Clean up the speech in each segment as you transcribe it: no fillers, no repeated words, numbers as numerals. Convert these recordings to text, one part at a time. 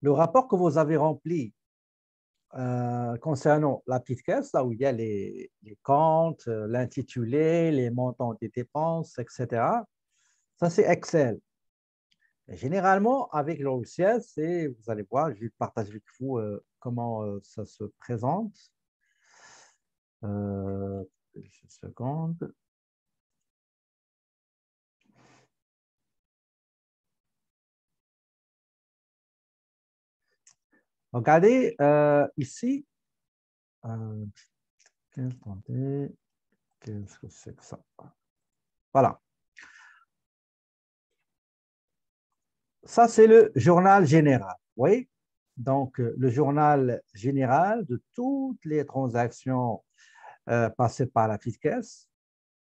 le rapport que vous avez rempli concernant la petite caisse, là où il y a les comptes, l'intitulé, les montants des dépenses, etc., ça, c'est Excel. Et généralement, avec le logiciel, vous allez voir, je vais partager avec vous comment ça se présente. Une seconde. Regardez ici. Attendez, qu'est-ce que c'est que ça? Voilà. Ça, c'est le journal général. Vous voyez? Donc, le journal général de toutes les transactions passées par la petite caisse,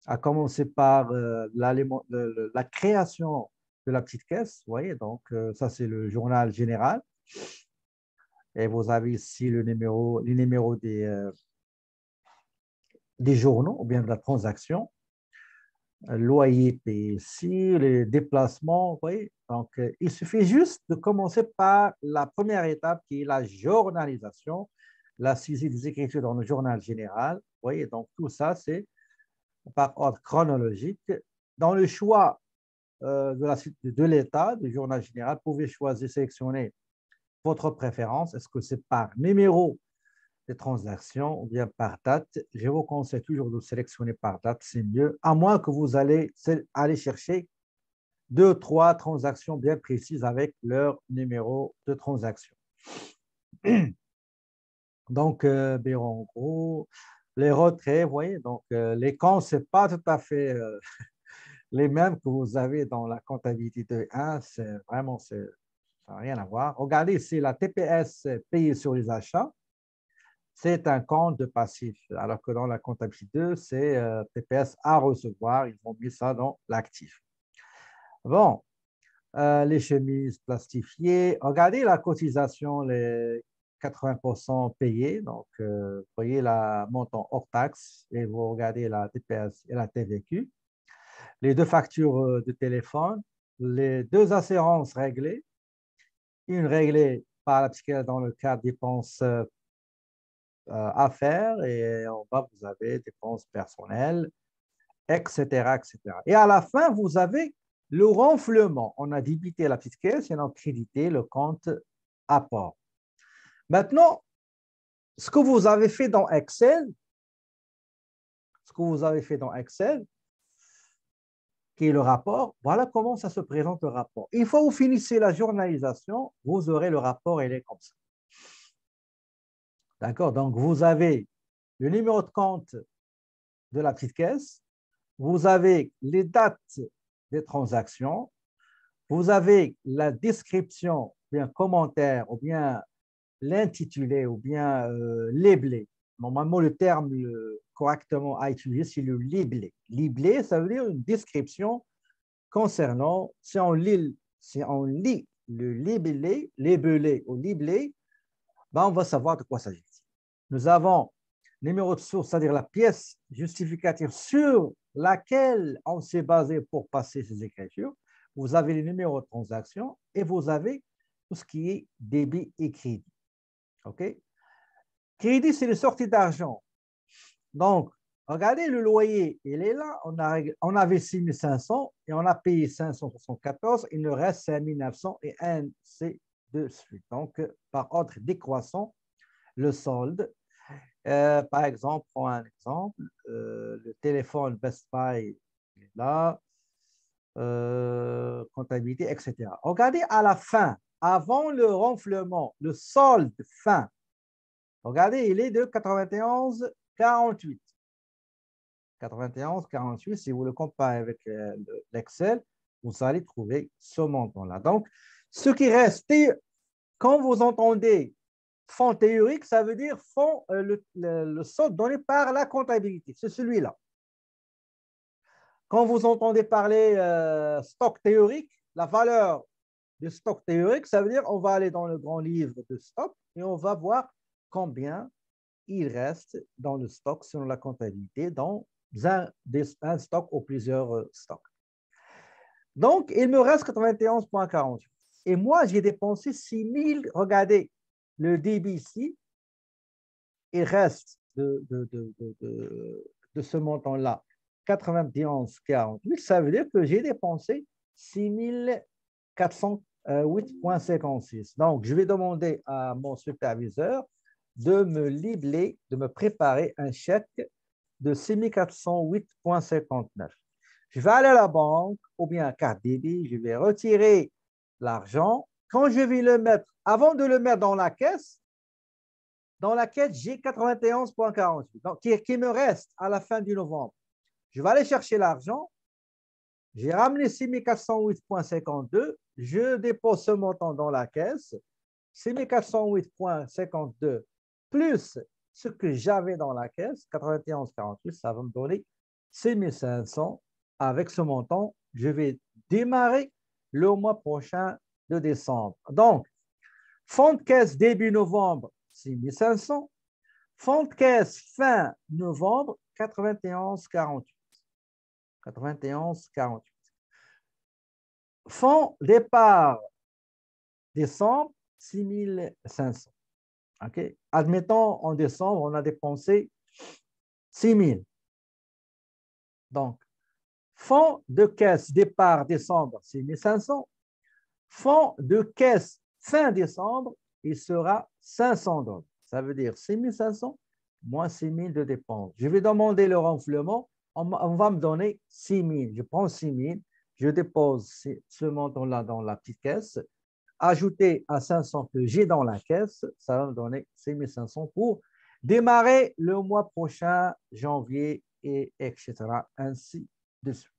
à commencer par la création de la petite caisse. Vous voyez? Donc, ça, c'est le journal général. Et vous avez ici les numéros des journaux ou bien de la transaction. Loyer payé ici, les déplacements, vous voyez. Donc, il suffit juste de commencer par la première étape qui est la journalisation, la saisie des écritures dans le journal général. Vous voyez, donc tout ça, c'est par ordre chronologique. Dans le choix de l'état, du journal général, vous pouvez choisir, sélectionner votre préférence. Est-ce que c'est par numéro des transactions ou bien par date? Je vous conseille toujours de sélectionner par date, c'est mieux, à moins que vous allez aller chercher deux, trois transactions bien précises avec leur numéro de transaction. Donc, en gros, les retraits, vous voyez, donc les comptes, ce n'est pas tout à fait les mêmes que vous avez dans la comptabilité de 1, c'est vraiment, ça n'a rien à voir. Regardez ici, la TPS payée sur les achats, c'est un compte de passif, alors que dans la comptabilité 2, c'est TPS à recevoir, ils ont mis ça dans l'actif. Bon, les chemises plastifiées, regardez la cotisation, les 80% payés, donc vous voyez la montant hors taxe et vous regardez la TPS et la TVQ. Les deux factures de téléphone, les deux assurances réglées, une réglée par la psychiatre dans le cadre dépenses à faire et en bas, vous avez dépenses personnelles, etc., etc. Et à la fin, vous avez le renflement. On a débité la petite caisse et on a crédité le compte apport. Maintenant, ce que vous avez fait dans Excel, qui est le rapport, voilà comment ça se présente le rapport. Une fois que vous finissez la journalisation, vous aurez le rapport, il est comme ça. D'accord? Donc, vous avez le numéro de compte de la petite caisse, vous avez les dates des transactions, vous avez la description, ou bien commentaire, ou bien l'intitulé, ou bien labelé. Normalement, le terme correctement à utiliser, c'est le labelé. Labelé, ça veut dire une description concernant, si on lit le labelé ou labelé, ben on va savoir de quoi s'agit-il. Nous avons numéro de source, c'est-à-dire la pièce justificative sur laquelle on s'est basé pour passer ces écritures. Vous avez les numéros de transaction et vous avez tout ce qui est débit et crédit. OK? Crédit, c'est les sorties d'argent. Donc, regardez, le loyer, il est là. On avait 6 500 et on a payé 574. Il nous reste 5 900 et ainsi de suite. Donc, par ordre décroissant, le solde. Par exemple, prends un exemple. Le téléphone Best Buy est là. Comptabilité, etc. Regardez à la fin, avant le renflement, le solde fin. Regardez, il est de 91,48. 91,48, si vous le comparez avec l'Excel, vous allez trouver ce montant-là. Donc, ce qui reste, quand vous entendez fonds théorique, ça veut dire fonds, le solde donné par la comptabilité. C'est celui-là. Quand vous entendez parler stock théorique, la valeur du stock théorique, ça veut dire on va aller dans le grand livre de stock et on va voir combien il reste dans le stock selon la comptabilité dans un stock ou plusieurs stocks. Donc, il me reste 91,48. Et moi, j'ai dépensé 6 000. Regardez, le débit ici, il reste de ce montant-là, 91,48. Ça veut dire que j'ai dépensé 6 408,56. Donc, je vais demander à mon superviseur de me libérer, de me préparer un chèque de 6 408,59. Je vais aller à la banque ou bien à carte débit, je vais retirer l'argent. Quand je vais le mettre, avant de le mettre dans la caisse, j'ai 91,48, donc qui me reste à la fin du novembre. Je vais aller chercher l'argent. J'ai ramené 6 408,52. Je dépose ce montant dans la caisse. 6 408,52 plus ce que j'avais dans la caisse, 91,48, ça va me donner 6 500. Avec ce montant, je vais démarrer le mois prochain de décembre. Donc, fonds de caisse début novembre, 6 500. Fonds de caisse fin novembre, 91,48. 91,48. Fonds départ décembre, 6 500. Okay? Admettons, en décembre, on a dépensé 6 000. Donc, fonds de caisse départ décembre, 6 500. Fonds de caisse fin décembre, il sera 500 $. Ça veut dire 6 500 moins 6 000 de dépenses. Je vais demander le renflouement. On va me donner 6 000. Je prends 6 000, je dépose ce montant-là dans la petite caisse. Ajouter à 500 que j'ai dans la caisse, ça va me donner 6 500 pour démarrer le mois prochain, janvier, et etc. Ainsi de suite.